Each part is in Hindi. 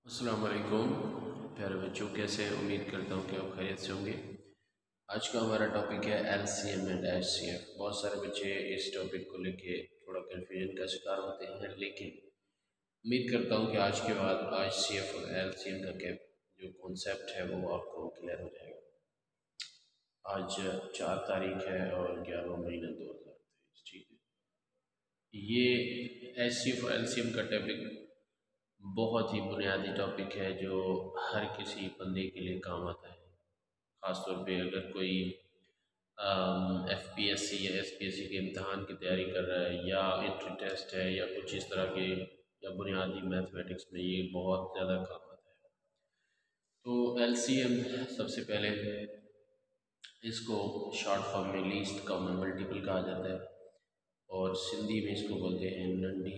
अस्सलाम वालेकुम प्यारे बच्चों, कैसे हैं? उम्मीद करता हूँ कि आप खैरियत से होंगे। आज का हमारा टॉपिक है एलसीएम एंड एचसीएफ। बहुत सारे बच्चे इस टॉपिक को लेके थोड़ा कन्फ्यूजन का शिकार होते हैं, लेकिन उम्मीद करता हूँ कि आज के बाद एचसीएफ और एलसीएम का जो कॉन्सेप्ट है वो आपको क्लियर हो जाएगा। आज 4 तारीख है और 11 महीना 2023, ठीक है। ये एचसीएफ और एलसीएम का टॉपिक बहुत ही बुनियादी टॉपिक है जो हर किसी बंदे के लिए काम आता है। ख़ासतौर पे अगर कोई एफपीएससी या एसपीएससी के इम्तहान की तैयारी कर रहा है, या एंट्री टेस्ट है, या कुछ इस तरह के, या बुनियादी मैथमेटिक्स में ये बहुत ज़्यादा काम आता है। तो एलसीएम सबसे पहले इसको शॉर्ट फॉर्म में लीस्ट कॉमन मल्टीपल कहा जाता है, और सिंधी में इसको बोलते हैं नंढी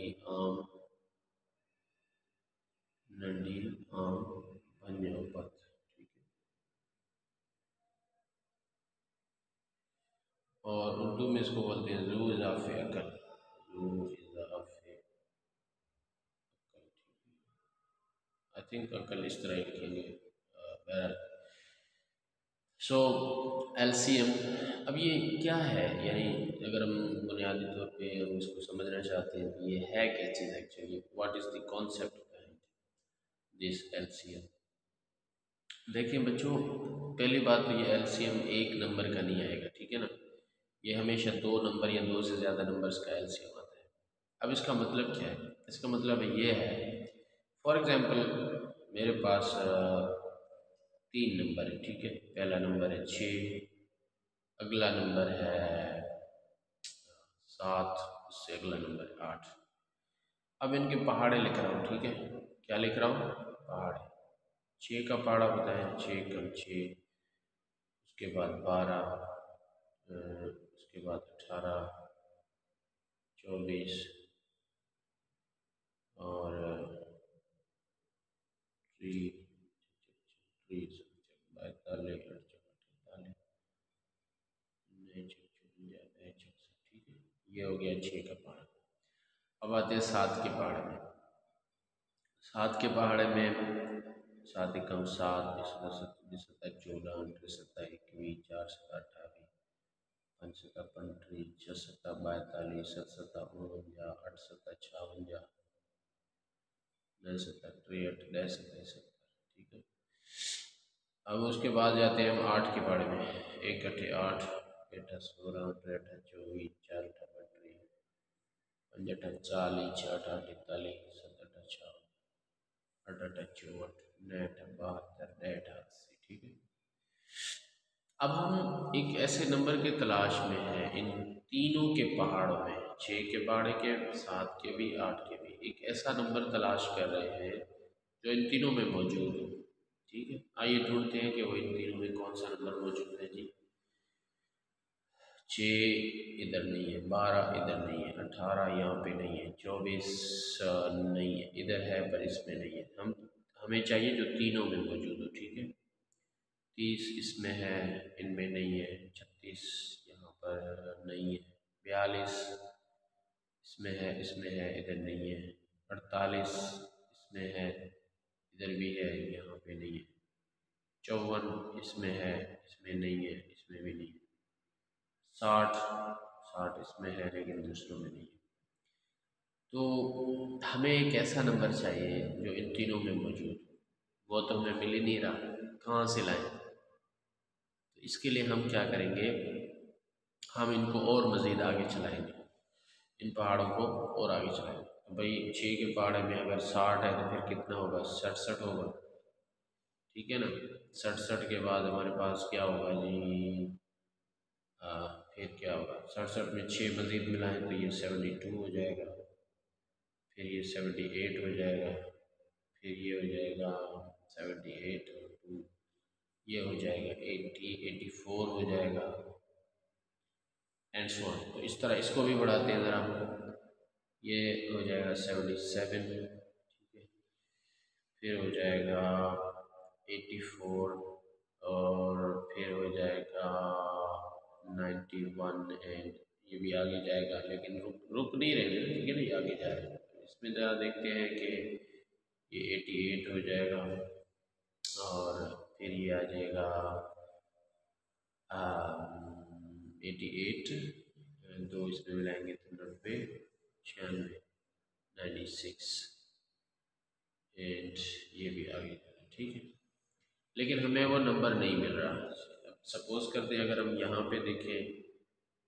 आम पंजोपत, ठीक है। और उर्दू में इसको बोलते हैं ज़ू इज़ाफ़े अकल, ज़ू इज़ाफ़े अकल, आई थिंक अकल इस तरह ही लिखेंगे। बहरहाल, सो एलसीएम अब ये क्या है, यानी अगर हम बुनियादी तौर पे हम इसको समझना चाहते हैं तो ये है क्या चीज़ actually, what is the concept behind this LCM. देखिए बच्चों, पहली बात तो ये एलसीएम एक नंबर का नहीं आएगा, ठीक है ना। ये हमेशा 2 नंबर या 2 से ज़्यादा नंबर्स का एलसीएम आता है। अब इसका मतलब क्या है? इसका मतलब ये है, फॉर एग्ज़ाम्पल मेरे पास 3 नंबर है, ठीक है। पहला नंबर है 6, अगला नंबर है 7, उससे अगला नंबर है 8। अब इनके पहाड़े लिख रहा हूँ, ठीक है। क्या लिख रहा हूँ? पहाड़े। 6 का पहाड़ा बताएं, 6 कम 6, उसके बाद 12, उसके बाद 18, 24, और थ्री, 45, 48, ठीक है। ये हो गया 6 का पहाड़ा। अब आते हैं 7 के पहाड़े में। 7 के पहाड़े में 7 एकम 7, 17 14, 19 17 21, 4 7 28, 5 7 35, 6 7 42, 7 7 49, 8 7 56, 9 7 63, 10 7 70, ठीक है। अब उसके बाद जाते हैं हम 8 के बारे में। 1 अठे 8, 8 16, 2 अठे 24, 4 अठे 32, 5 अठे 40, 6 अठे 48, 7 अठे 56, 8 अठे 64, 9 अठे 72, 10 अठे 80, ठीक है। अब हम एक ऐसे नंबर की तलाश में हैं इन तीनों के पहाड़ों में, 6 के पहाड़े के, 7 के भी, 8 के भी, एक ऐसा नंबर तलाश कर रहे हैं जो इन तीनों में मौजूद हो, ठीक है। आइए ढूंढते हैं कि वो इन तीनों में कौन सा नंबर मौजूद है जी। 6 इधर नहीं है, 12 इधर नहीं है, 18 यहाँ पे नहीं है, 24 नहीं है, इधर है पर इसमें नहीं है। हमें चाहिए जो तीनों में मौजूद हो, ठीक है। 30 इसमें है, इनमें नहीं है। 36 यहाँ पर नहीं है। 42 इसमें है, इसमें है, इधर नहीं है। 48 इसमें है, इधर भी है, यहाँ पे नहीं है। 54 इसमें है, इसमें नहीं है, इसमें भी नहीं है। 60 इसमें है लेकिन दूसरों में नहीं है। तो हमें एक ऐसा नंबर चाहिए जो इन तीनों में मौजूद हो। वो तो हमें मिल ही नहीं रहा, कहाँ से लाएं? तो इसके लिए हम क्या करेंगे, हम इनको और मज़ीद आगे चलाएंगे, इन पहाड़ों को और आगे चलाएंगे। तो भाई 6 के पहाड़े में अगर 60 है तो फिर कितना होगा? 67 होगा, ठीक है ना। 67 के बाद हमारे पास क्या होगा जी? फिर क्या होगा? 67 में 6 मज़ीद मिलाएं तो ये 72 हो जाएगा, फिर ये 78 हो जाएगा, फिर ये हो जाएगा 78 और 2, ये हो जाएगा 80, 84 हो जाएगा, एंड सो ऑन। तो इस तरह इसको भी बढ़ाते हैं ज़रा, ये हो जाएगा 77, ठीक है। फिर हो जाएगा 84, और फिर हो जाएगा 91, एंड ये भी आगे जाएगा, लेकिन रुक रुक नहीं रहेगा, ठीक है ना, ये आगे जाएगा। इसमें ज़रा देखते हैं कि ये 88 हो जाएगा, और फिर ये आ जाएगा 88, दो इसमें मिलाएंगे तो 90, 96, 96, एंड ये भी आ गया। ठीक है, लेकिन हमें वो नंबर नहीं मिल रहा। सपोज़ करते हैं अगर हम यहाँ पे देखें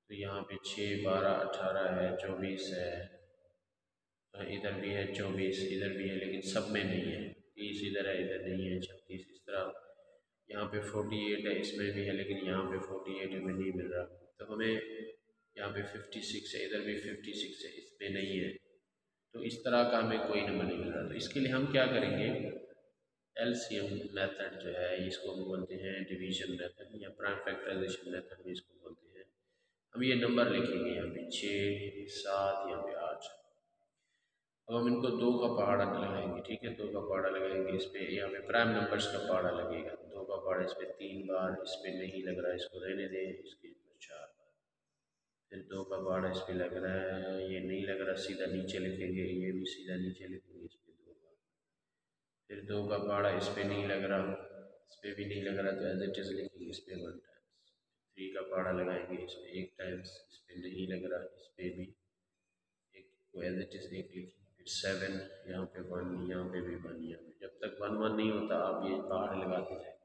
तो यहाँ पे 6, 12, 18 है, 24 है, इधर भी है 24, इधर भी है, लेकिन सब में नहीं है। 30 इधर है, इधर नहीं है, 36 इस तरह। यहाँ पे 48 है, इसमें भी है, लेकिन यहाँ पे 48 हमें नहीं मिल रहा। तो हमें यहाँ पे 56 है, इधर भी 56 है, इसमें नहीं है। तो इस तरह का हमें कोई नंबर नहीं मिल रहा। तो इसके लिए हम क्या करेंगे, एलसीएम मेथड जो है इसको हम बोलते हैं डिवीजन मेथड, या प्राइम फैक्टराइजेशन मेथड भी इसको बोलते हैं। हम ये नंबर लिखेंगे यहाँ पे 6, 7, यहाँ पे 8। अब हम इनको 2 का पहाड़ा लगाएंगे। ठीक है, 2 का पहाड़ा लगाएंगे, इस पर यहाँ पे प्राइम नंबर्स का पहाड़ा लगेगा। 2 का पहाड़ा इस पर 3 बार, इस पर नहीं लग रहा, इसको रहने दें, इसके ऊपर 4 बार। फिर 2 का पहाड़ा इस पर लग रहा है, ये नहीं लग रहा, सीधा नीचे लिखेंगे, ये भी सीधा नीचे लिखेंगे, इस पर 2 बार। फिर 2 का पहाड़ा इस पर नहीं लग रहा, इस पर भी नहीं लग रहा, तो एज इट इज़ लिखेंगे, इस पर 1 टाइम्स। 3 का पहाड़ा लगाएंगे, इस पर 1 टाइम्स, इस पर नहीं लग रहा, इस पर भी एक को एज इट इज़ एक लिखेंगे। फिर 7, यहाँ पे 1, यहाँ पे भी 1, यहाँ पे जब तक 1 1 नहीं होता आप ये पहाड़ लगाते जाए।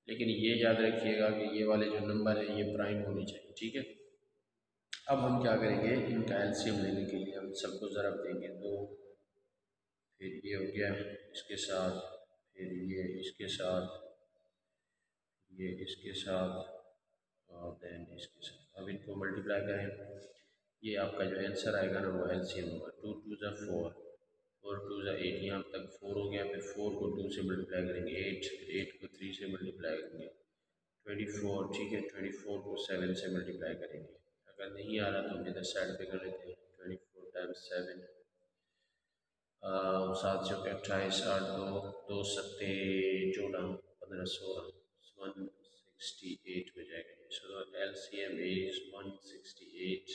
लेकिन ये याद रखिएगा कि ये वाले जो नंबर है ये प्राइम होने चाहिए। ठीक है, अब हम क्या करेंगे, इनका एलसीएम लेने के लिए हम सबको ज़रब देंगे 2, फिर ये हो गया इसके साथ, फिर ये इसके साथ, ये इसके साथ, और देन इसके साथ। अब इनको मल्टीप्लाई करें, ये आपका जो आंसर आएगा ना वो एलसीएम होगा। 2 2 ज़ा 4, 4 2 ज़ा 8, यहाँ तक 4 हो गया। फिर 4 को 2 से मल्टीप्लाई करेंगे 8, फिर 8 को 3 से मल्टीप्लाई करेंगे 24। ठीक है, 24 को 7 से मल्टीप्लाई करेंगे। अगर नहीं आ रहा तो हम इधर साइड पे कर लेते हैं, 24 टाइम्स 7, 7 चौके 28, 8 2, 2 सत्ते 14, 15 16, 168 हो जाएगा। सो एलसीएम इज 168।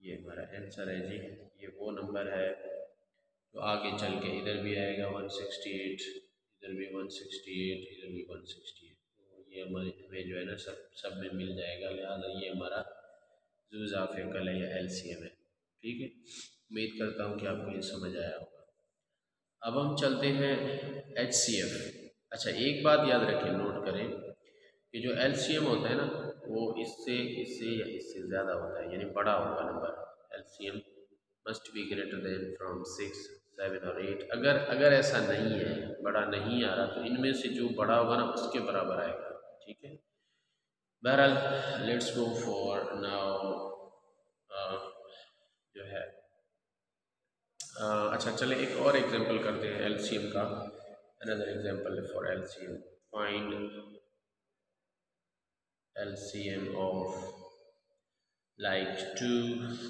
ये हमारा आंसर है जी। ये वो नंबर है जो आगे चल के इधर भी आएगा 168, इधर भी 168, इधर भी 168। तो ये हमें जो है ना सब में मिल जाएगा, लिहाजा ये हमारा ज़ुज़ाफ़िकल है या एलसीएम है। ठीक है, उम्मीद करता हूँ कि आपको ये समझ आया होगा। अब हम चलते हैं HCF। अच्छा, एक बात याद रखें, नोट करें कि जो LCM होता है ना वो इससे इससे या इससे ज़्यादा होता है, यानी बड़ा होगा number. LCM must be greater than from 6, 7 और 8। अगर ऐसा नहीं है, बड़ा नहीं आ रहा, तो इनमें से जो बड़ा होगा ना उसके बराबर आएगा। ठीक है, बहरहाल लेट्स गो फॉर नाउ जो है अच्छा चले एक और एग्जांपल करते हैं एलसीएम का। Another example for LCM, find LCM of like 2,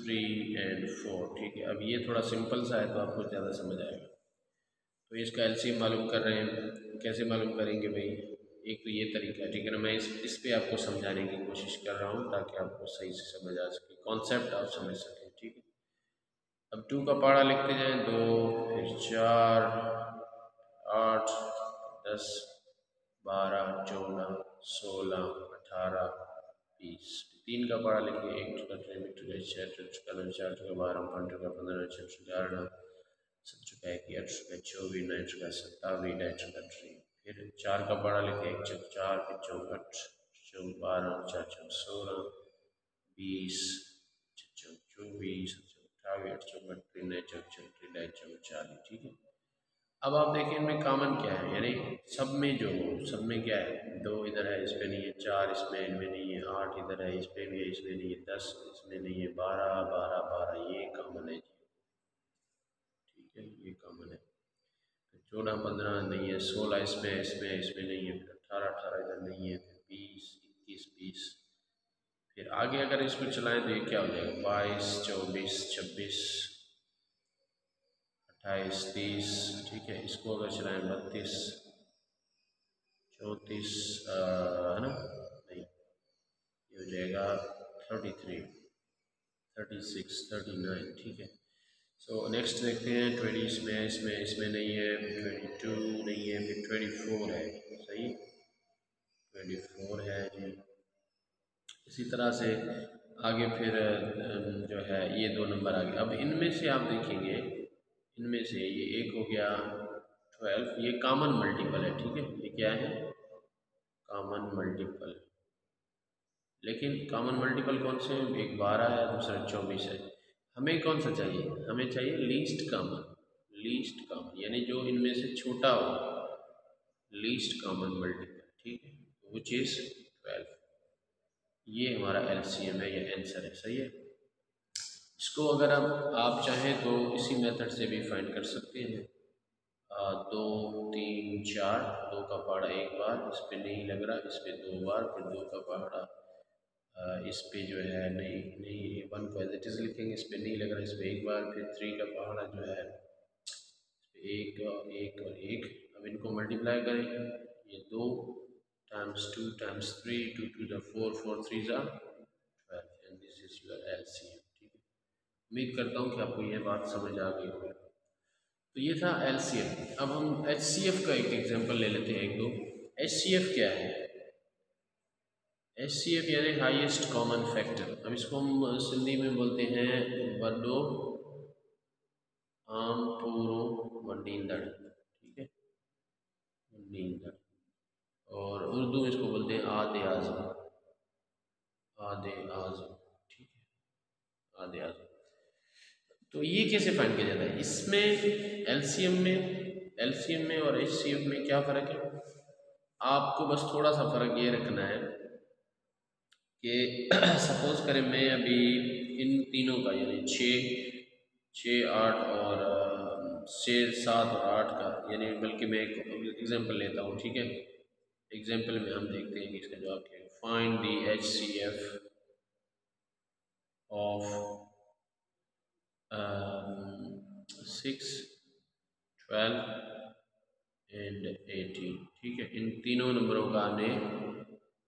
3 and 4। ठीक है, अब ये थोड़ा सिंपल सा है तो आपको ज़्यादा समझ आएगा। तो इसका एलसीएम मालूम कर रहे हैं, कैसे मालूम करेंगे भाई, एक तो ये तरीका है। ठीक है ना, मैं इस पे आपको समझाने की कोशिश कर रहा हूँ ताकि आपको सही से समझ आ सके, कॉन्सेप्ट आप समझ सकें। ठीक है, अब 2 का पहाड़ा लिखते जाएं, 2, फिर 4, 8, 10, 12, 14, 16, 18, 20। 3 का पहाड़ा लिखिए, 1 टका 3 टका 6 टका 9 4 टका 12 5 टका 15 6 टका 18 7 टका 1 8 टका 24 9 टका 27 9 टका 3। फिर 4 का पहाड़ा लिखिए, 1 चौक 4, फिर 4 चौक 12, 4 चौक 16, 20, 6 चौक 24, 7 चौक 28, 8 चौक 39 चौक 36, 9 चौक 40। ठीक है, अब आप देखिए इनमें कॉमन क्या है, यानी सब में क्या है, 2 इधर है इस पे नहीं है, 4 इसमें इनमें नहीं है, 8 इधर है इस पे भी है इसमें नहीं है, 10 इसमें नहीं है, 12 12 12 ये कॉमन है जी। ठीक है, ये कॉमन है। 14 15 नहीं है, 16 इसमें नहीं है, फिर 18 18 इधर नहीं है, फिर 20 21 20। फिर आगे अगर इसको चलाएं तो ये क्या हो जाएगा, 22 24 26 28 30। ठीक है, इसको अगर चलाएं 32 34 है ना, नहीं ये हो जाएगा 33 36 39। ठीक है, सो नेक्स्ट देखते हैं 20 इसमें नहीं है, 22 नहीं है, फिर 24 है, सही 24 है जी। इसी तरह से आगे फिर जो है ये 2 नंबर आ गए। अब इनमें से आप देखेंगे, इनमें से ये एक हो गया 12, ये कॉमन मल्टीपल है, ठीक है, ये क्या है कॉमन मल्टीपल। लेकिन कॉमन मल्टीपल कौन से हैं, एक 12 है, दूसरा 24 है। हमें कौन सा चाहिए, हमें चाहिए लीस्ट कॉमन यानी जो इनमें से छोटा हो, लीस्ट कॉमन मल्टीपल, ठीक है, विच इज 12। ये हमारा एलसीएम है, ये आंसर है, सही है। इसको अगर आप चाहें तो इसी मेथड से भी फाइंड कर सकते हैं। 2 3 4, 2 का पहाड़ा एक बार, इस पे नहीं लग रहा, इस पे 2 बार, फिर 2 का पहाड़ा इस पे जो है नहीं नहीं 1 को एज इट इज़ लिखेंगे, इस पे नहीं लग रहा, इस पे एक बार, फिर 3 का पहाड़ा जो है इस पे एक और एक और एक। अब इनको मल्टीप्लाई करें, ये 2 टाइम्स 2 टाइम्स 3, 2 2 ज़ा 4, 4 3 ज़ा 12 and this is your LCM, ठीक है। उम्मीद करता हूँ कि आपको ये बात समझ आ गई होगी। तो ये था एलसीएम। अब हम एचसीएफ का एक एग्जांपल ले लेते हैं, एक दो। एचसीएफ क्या है, एचसीएफ यानी हाईएस्ट कॉमन फैक्टर। अब इसको हम सिंधी में बोलते हैं वड्डो आम पूरो वंडींदड़, ठीक है, वंडींदड़। और उर्दू में इसको बोलते हैं आदे आज़म, आदे आज़म, ठीक है, आदे आज़म। तो ये कैसे फाइंड किया जाता है, इसमें एलसीएम में और एचसीएफ में क्या फ़र्क है, आपको बस थोड़ा सा फ़र्क ये रखना है कि सपोज़ करें मैं अभी इन तीनों का यानी 6 8 और 6 7 और 8 का, यानी बल्कि मैं एक एग्जांपल लेता हूँ, ठीक है। एग्जांपल में हम देखते हैं कि इसका जवाब क्या है। Find the HCF of 6 12 and 18, ठीक है। इन तीनों नंबरों का हमें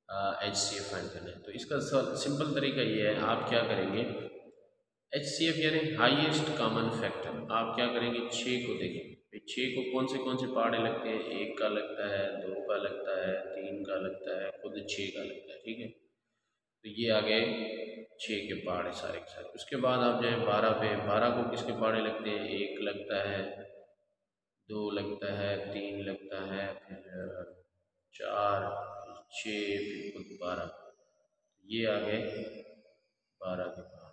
एचसीएफ फाइंड करना है। तो इसका सिंपल तरीका ये है, आप क्या करेंगे, एचसीएफ यानी हाईएस्ट कॉमन फैक्टर। आप क्या करेंगे, 6 को देखेंगे, 6 को कौन से पहाड़े लगते हैं, 1 का लगता है, 2 का लगता है, 3 का लगता है, खुद 6 का लगता है, ठीक है। तो ये आ गए 6 के पहाड़े सारे के सारे। उसके बाद आप जाए 12 पे, 12 को किसके पहाड़े लगते हैं, 1 लगता है, 2 लगता है, 3 लगता है, फिर 4, 6, फिर खुद 12। ये आ गए 12 के पहाड़।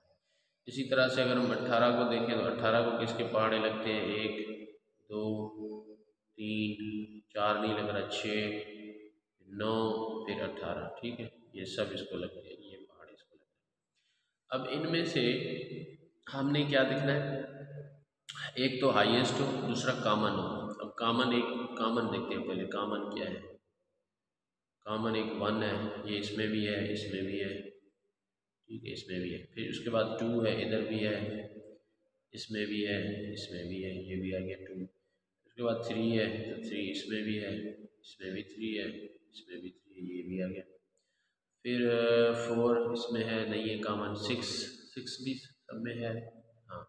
इसी तरह से अगर हम 18 को देखें तो 18 को किसके पहाड़े लगते हैं, 1 2 3 4 नहीं लग रहा, 6 9 फिर 18, ठीक है। ये सब इसको लगते हैं, ये पहाड़ इसको लगते हैं। अब इनमें से हमने क्या देखना है, एक तो हाईएस्ट हो, दूसरा कॉमन हो। अब कॉमन देखते हैं पहले, कॉमन क्या है, कॉमन एक 1 है, ये इसमें भी है, इसमें भी है, ठीक है, इसमें भी है। फिर उसके बाद 2 है, इधर भी है, इसमें भी है, इसमें भी है, ये भी आ गया 2। उसके बाद 3 है, तो 3 इसमें भी है, इसमें भी 3 है, इसमें भी 3, ये भी आ गया। फिर 4 इसमें है, नहीं है कॉमन। 6 भी सब में है, हाँ,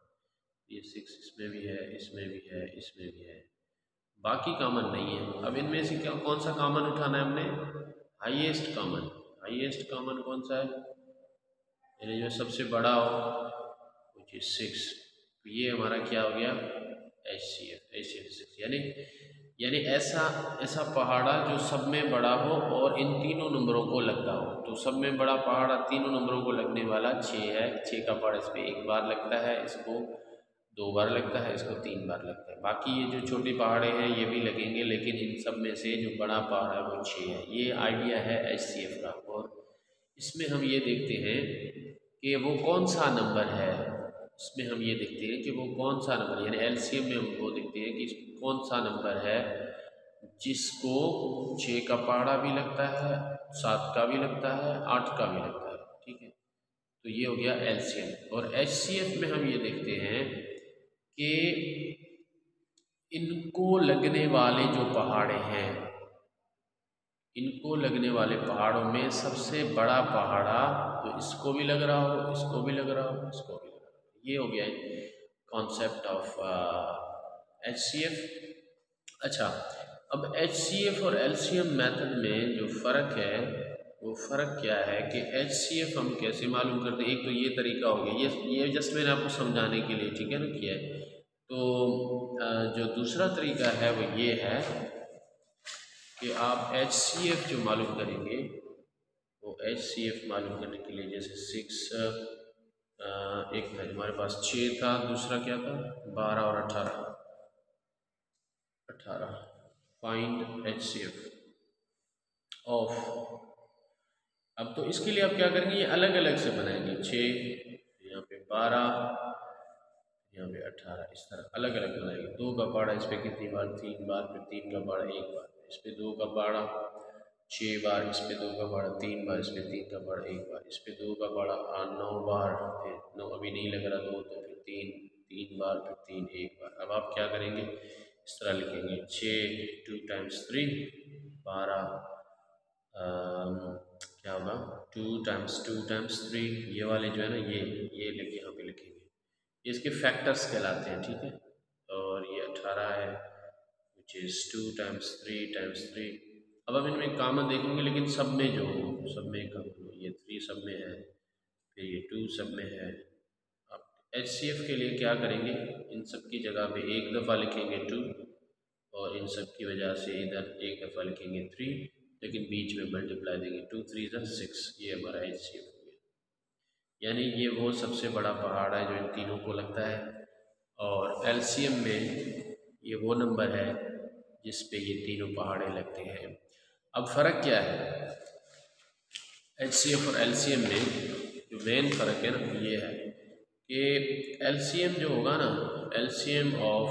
ये 6 इसमें भी है, इसमें भी है, इसमें भी है, बाकी कॉमन नहीं है। अब इनमें से क्या कौन सा कॉमन उठाना है हमने, हाईएस्ट कॉमन। हाईएस्ट कॉमन कौन सा है, यानी जो सबसे बड़ा हो, विच इज 6। तो ये हमारा क्या हो गया, एचसीएफ 6, यानी ऐसा पहाड़ा जो सब में बड़ा हो और इन तीनों नंबरों को लगता हो। तो सब में बड़ा पहाड़ा तीनों नंबरों को लगने वाला 6 है। 6 का पहाड़ इस पर 1 बार लगता है, इसको 2 बार लगता है, इसको 3 बार लगता है। बाकी ये जो छोटे पहाड़े हैं ये भी लगेंगे, लेकिन इन सब में से जो बड़ा पहाड़ है वो 6 है। ये आइडिया है एचसीएफ का। और इसमें हम ये देखते हैं कि वो कौन सा नंबर है, इसमें हम ये देखते हैं कि वो कौन सा नंबर, यानी एलसीएम में हम वो देखते हैं कि कौन सा नंबर है जिसको 6 का पहाड़ा भी लगता है, 7 का भी लगता है, 8 का भी लगता है, ठीक है। तो ये हो गया एलसीएम। और एचसीएफ में हम ये देखते हैं कि इनको लगने वाले जो पहाड़े हैं, इनको लगने वाले पहाड़ों में सबसे बड़ा पहाड़ा तो इसको भी लग रहा हो, इसको भी लग रहा हो, इसको भी लग रहा हो। ये हो गया कॉन्सेप्ट ऑफ HCF। अच्छा, अब HCF और LCM मेथड में जो फ़र्क है वो फ़र्क क्या है कि HCF हम कैसे मालूम करते हैं। एक तो ये तरीका हो गया, ये जस्ट मैंने आपको समझाने के लिए, ठीक है ना, किया है। तो जो दूसरा तरीका है वो ये है कि आप HCF जो मालूम करेंगे, वो HCF मालूम करने के लिए जैसे 6 एक था हमारे पास 6 था, दूसरा क्या था 12 और 18 फाइंड HCF ऑफ। अब तो इसके लिए आप क्या करेंगे, ये अलग अलग से बनाएंगे, 6 यहाँ पे 12 यहाँ पे 18, इस तरह अलग अलग बनाएंगे। 2 का पहाड़ा इस पर कितनी बार, 3 बार, फिर 3 का पहाड़ा 1 बार, इस पर 2 का पहाड़ा 6 बार, इस पे 2 का पहाड़ा 3 बार, इस पे 3 का पहाड़ा 1 बार, इस पे 2 का पहाड़ा 9 बार, फिर 9 अभी नहीं लग रहा 2, तो फिर 3 बार, फिर 3 1 बार। अब आप क्या करेंगे, इस तरह लिखेंगे 6 2 टाइम्स 3 12, क्या होगा 2 टाइम्स 3, ये वाले जो है ना ये लिख यहाँ पे लिखेंगे, ये इसके फैक्टर्स कहलाते हैं, ठीक है। और ये 18 है विच इज़ 2 टाइम्स 3। अब हम इनमें कॉमन देखेंगे, लेकिन सब में जो सब में कॉमन, ये 3 सब में है, फिर ये 2 सब में है। अब HCF के लिए क्या करेंगे, इन सब की जगह पे एक दफ़ा लिखेंगे 2, और इन सब की वजह से इधर एक दफ़ा लिखेंगे 3, लेकिन बीच में मल्टीप्लाई देंगे, 2 3 6, ये हमारा HCF हो गया। यानी ये वो सबसे बड़ा पहाड़ है जो इन तीनों को लगता है, और LCM में ये वो नंबर है जिस पे ये तीनों पहाड़े लगते हैं। अब फ़र्क क्या है HCF और LCM में, जो मेन फ़र्क है ना ये है कि LCM जो होगा ना, LCM of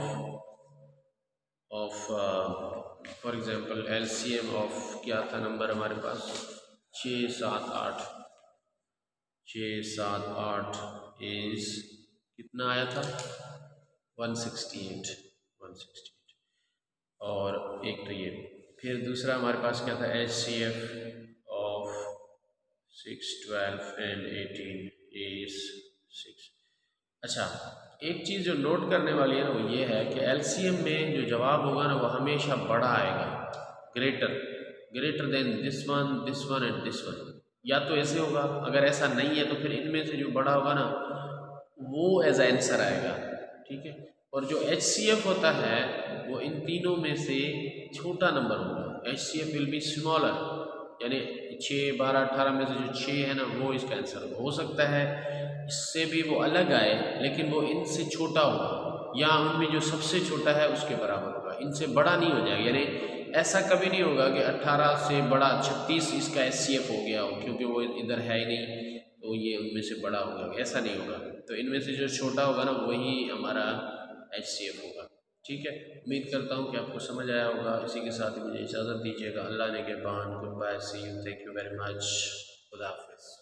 for example LCM of क्या था नंबर हमारे पास 6 7 8 इज़ कितना आया था 168। और एक तो ये, फिर दूसरा हमारे पास क्या था HCF ऑफ 6 12 एंड 18 इज 6। अच्छा, एक चीज़ जो नोट करने वाली है ना वो ये है कि LCM में जो जवाब होगा ना वो हमेशा बड़ा आएगा, greater than this one and this one. या तो ऐसे होगा, अगर ऐसा नहीं है तो फिर इनमें से जो बड़ा होगा ना वो एज आंसर आएगा, ठीक है। और जो HCF होता है वो इन तीनों में से छोटा नंबर होगा, HCF विल बी स्मॉलर, यानी 6 12 18 में से जो 6 है ना वो इसका आंसर हो सकता है। इससे भी वो अलग आए लेकिन वो इनसे छोटा होगा, या उनमें जो सबसे छोटा है उसके बराबर होगा, इनसे बड़ा नहीं हो जाएगा। यानी ऐसा कभी नहीं होगा कि 18 से बड़ा 36 इसका HCF हो गया हो, क्योंकि वो इधर है ही नहीं तो ये उनमें से बड़ा हो गया, ऐसा नहीं होगा। तो इनमें से जो छोटा होगा ना वही हमारा HCF होगा, ठीक है। उम्मीद करता हूँ कि आपको समझ आया होगा। इसी के साथ ही मुझे इजाज़त दीजिएगा। अल्लाह ने के बान, good bye, see you, thank you very much, खुदा हाफिज़।